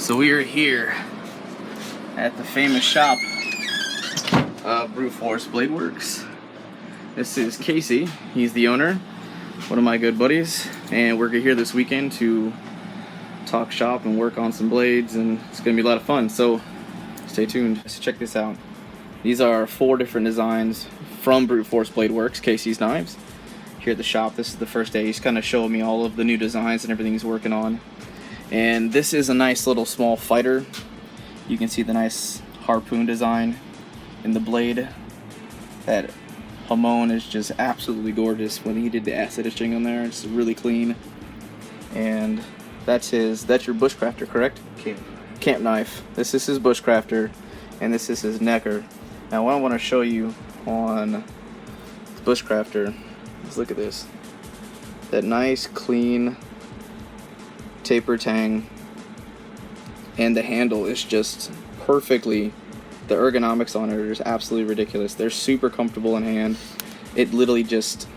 So we are here at the famous shop of Brute Force Blade Works. This is Casey. He's the owner, one of my good buddies, and we're here this weekend to talk shop and work on some blades, and it's gonna be a lot of fun. So stay tuned. So check this out. These are 4 different designs from Brute Force Blade Works, Casey's Knives. Here at the shop, this is the first day. He's kind of showing me all of the new designs and everything he's working on. And this is a nice little small fighter. You can see the nice harpoon design in the blade. That hamon is just absolutely gorgeous when he did the acid etching on there. It's really clean. And that's your bushcrafter, correct? Camp knife. This is his bushcrafter, and this is his necker. Now what I want to show you on the bushcrafter is, look at this. That nice clean taper tang, and the handle is just perfectly, the ergonomics on it are just absolutely ridiculous. They're super comfortable in hand. It literally just,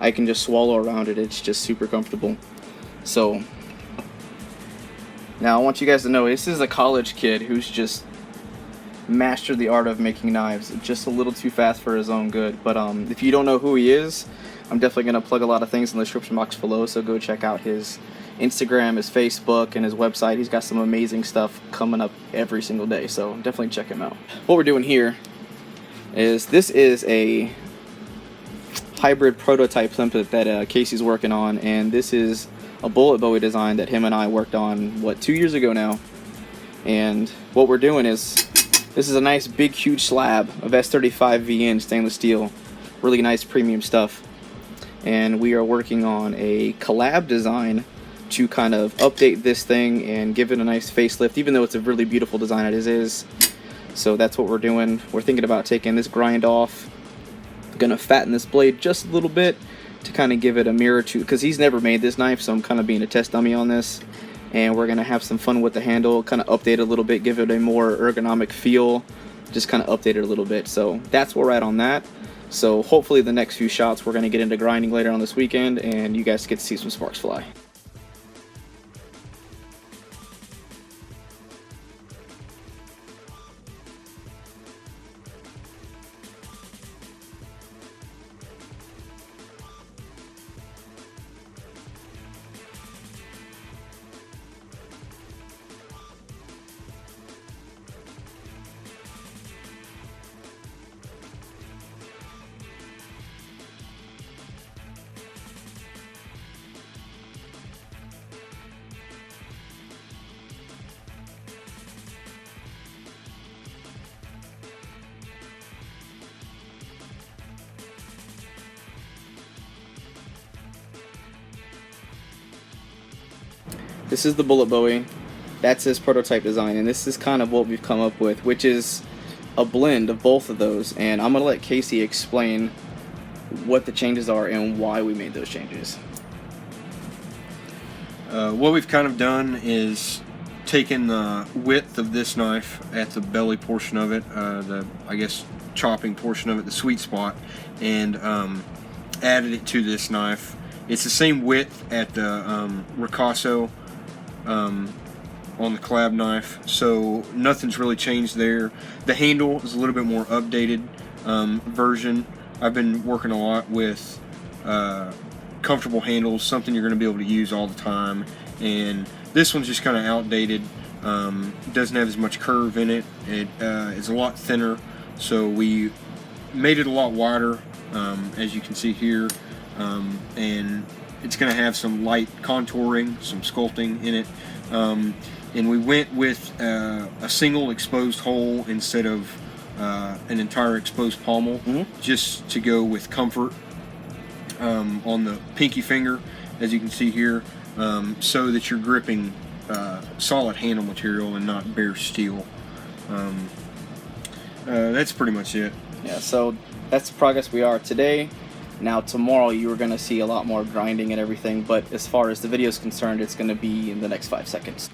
I can just swallow around it. It's just super comfortable. So now I want you guys to know, this is a college kid who's just mastered the art of making knives just a little too fast for his own good. But if you don't know who he is, I'm definitely going to plug a lot of things in the description box below, so go check out his Instagram, his Facebook, and his website. He's got some amazing stuff coming up every single day, so definitely check him out. What we're doing here is, this is a hybrid prototype template that Casey's working on, and this is a bullet bowie design that him and I worked on, 2 years ago now. And what we're doing is, this is a nice big huge slab of S35 VN stainless steel, really nice premium stuff. And we are working on a collab design to kind of update this thing and give it a nice facelift, even though it's a really beautiful design as is. So that's what we're doing. We're thinking about taking this grind off, gonna fatten this blade just a little bit to kind of give it a mirror to, because he's never made this knife, so I'm kind of being a test dummy on this. And we're gonna have some fun with the handle, kind of update it a little bit, give it a more ergonomic feel, just kind of update it a little bit. So that's where we're at on that. So hopefully the next few shots we're going to get into grinding later on this weekend, and you guys get to see some sparks fly. This is the bullet bowie. That's his prototype design, and this is kind of what we've come up with, which is a blend of both of those. And I'm gonna let Casey explain what the changes are and why we made those changes. What we've kind of done is taken the width of this knife at the belly portion of it, I guess chopping portion of it, the sweet spot, and added it to this knife. It's the same width at the ricasso on the collab knife, so nothing's really changed there. The handle is a little bit more updated version. I've been working a lot with comfortable handles, something you're going to be able to use all the time, and this one's just kind of outdated. Doesn't have as much curve in it. It is a lot thinner, so we made it a lot wider, as you can see here, and it's going to have some light contouring, some sculpting in it, and we went with a single exposed hole instead of an entire exposed pommel, just to go with comfort on the pinky finger, as you can see here, so that you're gripping solid handle material and not bare steel. That's pretty much it. Yeah, so that's the progress we are today. Now tomorrow you are going to see a lot more grinding and everything, but as far as the video is concerned, it's going to be in the next 5 seconds.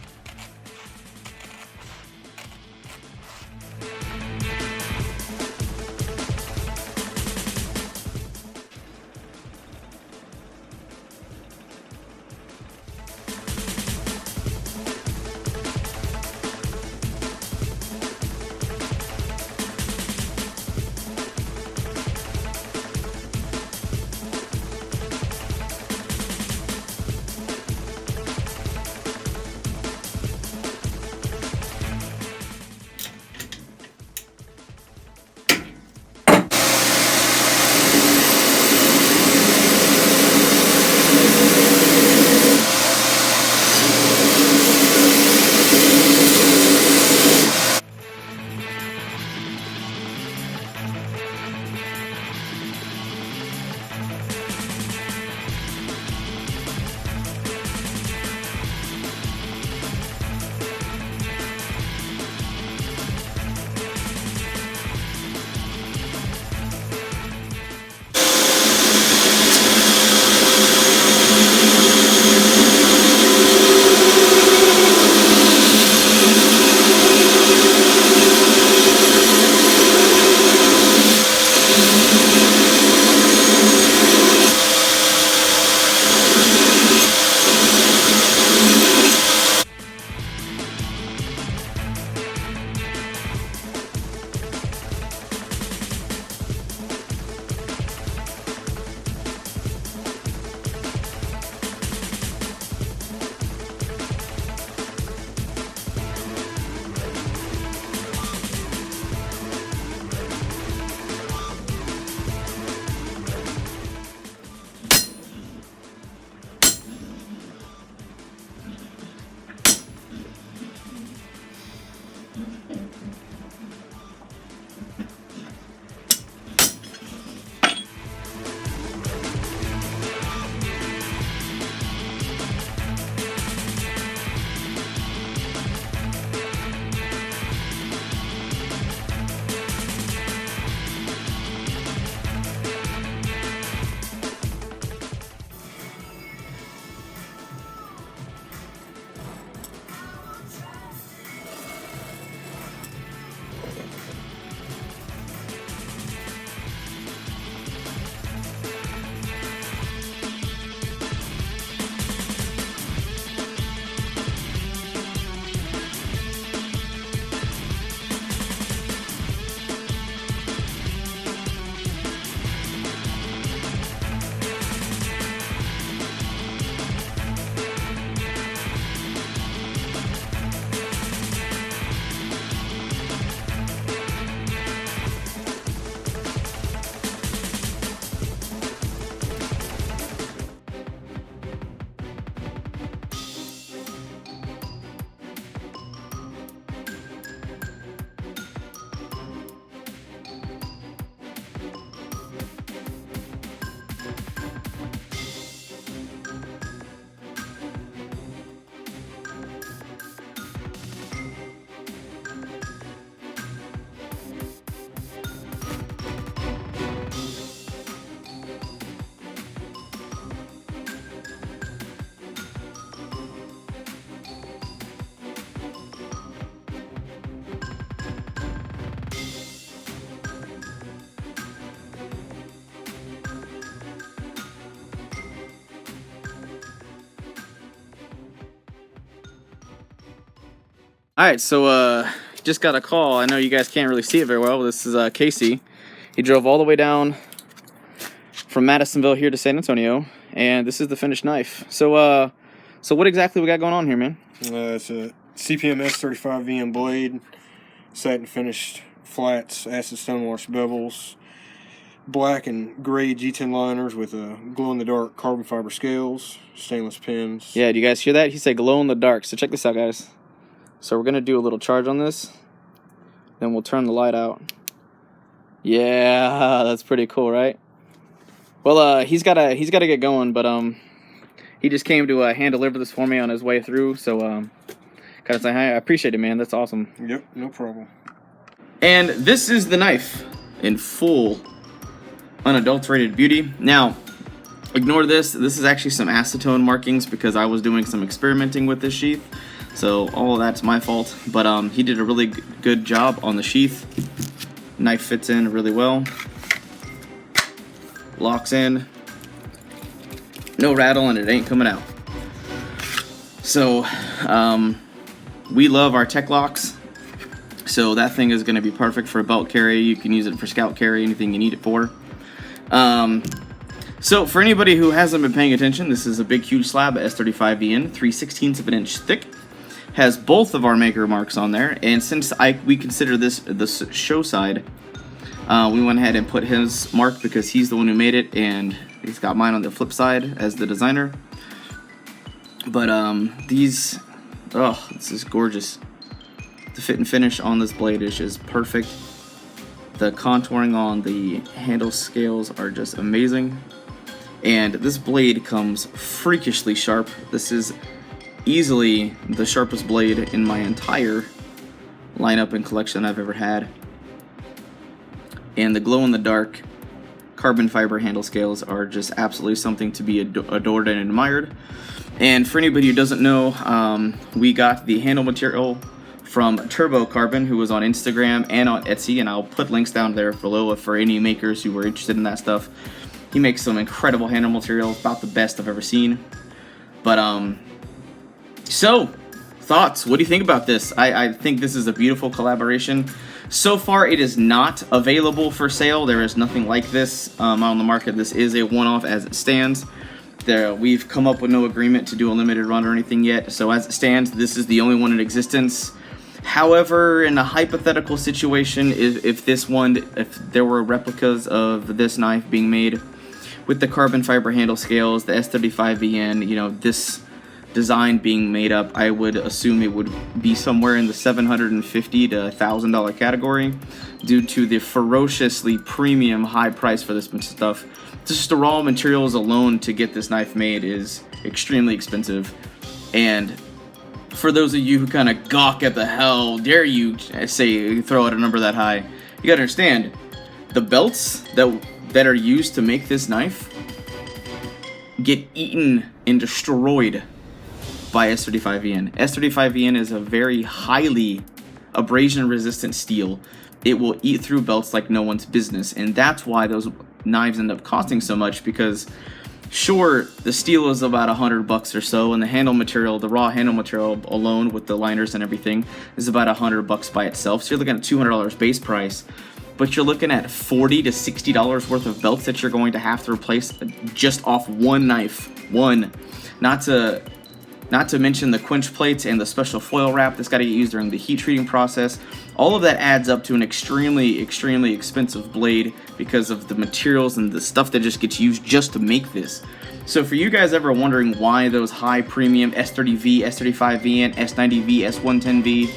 Alright, so just got a call. I know you guys can't really see it very well. This is Casey. He drove all the way down from Madisonville here to San Antonio, and this is the finished knife. So so what exactly we got going on here, man? It's a CPM S35 VM blade, satin finished flats, acid stonewash bevels, black and gray G10 liners with glow-in-the-dark carbon fiber scales, stainless pins. Yeah, do you guys hear that? He said glow in the dark. So check this out, guys. So we're gonna do a little charge on this, then we'll turn the light out. Yeah, that's pretty cool, right? Well, he's gotta get going, but he just came to hand deliver this for me on his way through. So gotta say hi. I appreciate it, man. That's awesome. Yep, no problem. And this is the knife in full unadulterated beauty. Now, ignore this. This is actually some acetone markings because I was doing some experimenting with this sheath. So all of that's my fault, but he did a really good job on the sheath. Knife fits in really well, locks in, no rattle, and it ain't coming out. So we love our tech locks, so that thing is going to be perfect for a belt carry. You can use it for scout carry, anything you need it for. So for anybody who hasn't been paying attention, this is a big huge slab of S35VN, 3/16 of an inch thick. Has both of our maker marks on there, and since we consider this the show side, we went ahead and put his mark because he's the one who made it, and he's got mine on the flip side as the designer. But these, oh, this is gorgeous. The fit and finish on this blade is just perfect. The contouring on the handle scales are just amazing, and this blade comes freakishly sharp. This is easily the sharpest blade in my entire lineup and collection I've ever had. And the glow-in-the-dark carbon fiber handle scales are just absolutely something to be adored and admired. And for anybody who doesn't know, we got the handle material from Turbo Carbon, who was on Instagram and on Etsy, and I'll put links down there below for any makers who were interested in that stuff. He makes some incredible handle materials, about the best I've ever seen. But so, thoughts? What do you think about this? I think this is a beautiful collaboration. So far, it is not available for sale. There is nothing like this on the market. This is a one-off as it stands. We've come up with no agreement to do a limited run or anything yet. So as it stands, this is the only one in existence. However, in a hypothetical situation, if there were replicas of this knife being made with the carbon fiber handle scales, the S35VN, you know, this design being made up, I would assume it would be somewhere in the $750 to $1,000 category due to the ferociously premium high price for this stuff. Just the raw materials alone to get this knife made is extremely expensive. And for those of you who kind of gawk at the hell dare you say throw out a number that high, you gotta understand the belts that are used to make this knife get eaten and destroyed by S35VN. S35VN is a very highly abrasion resistant steel. It will eat through belts like no one's business, and that's why those knives end up costing so much, because sure, the steel is about $100 or so, and the handle material, the raw handle material alone with the liners and everything, is about $100 by itself. So you're looking at $200 base price, but you're looking at $40 to $60 worth of belts that you're going to have to replace just off one knife. One. Not to mention the quench plates and the special foil wrap that's got to get used during the heat treating process. All of that adds up to an extremely, extremely expensive blade because of the materials and the stuff that just gets used just to make this. So for you guys ever wondering why those high premium S30V, S35VN, S90V, S110V,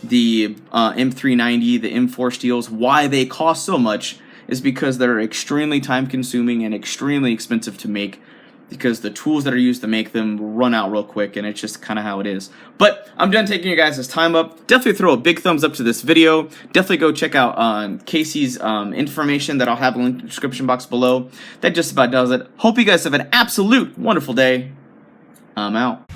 the M390, the M4 steels, why they cost so much is because they're extremely time consuming and extremely expensive to make, because the tools that are used to make them run out real quick, and it's just kind of how it is. But I'm done taking you guys' time up. Definitely throw a big thumbs up to this video. Definitely go check out Casey's information that I'll have in the description box below. That just about does it. Hope you guys have an absolute wonderful day. I'm out.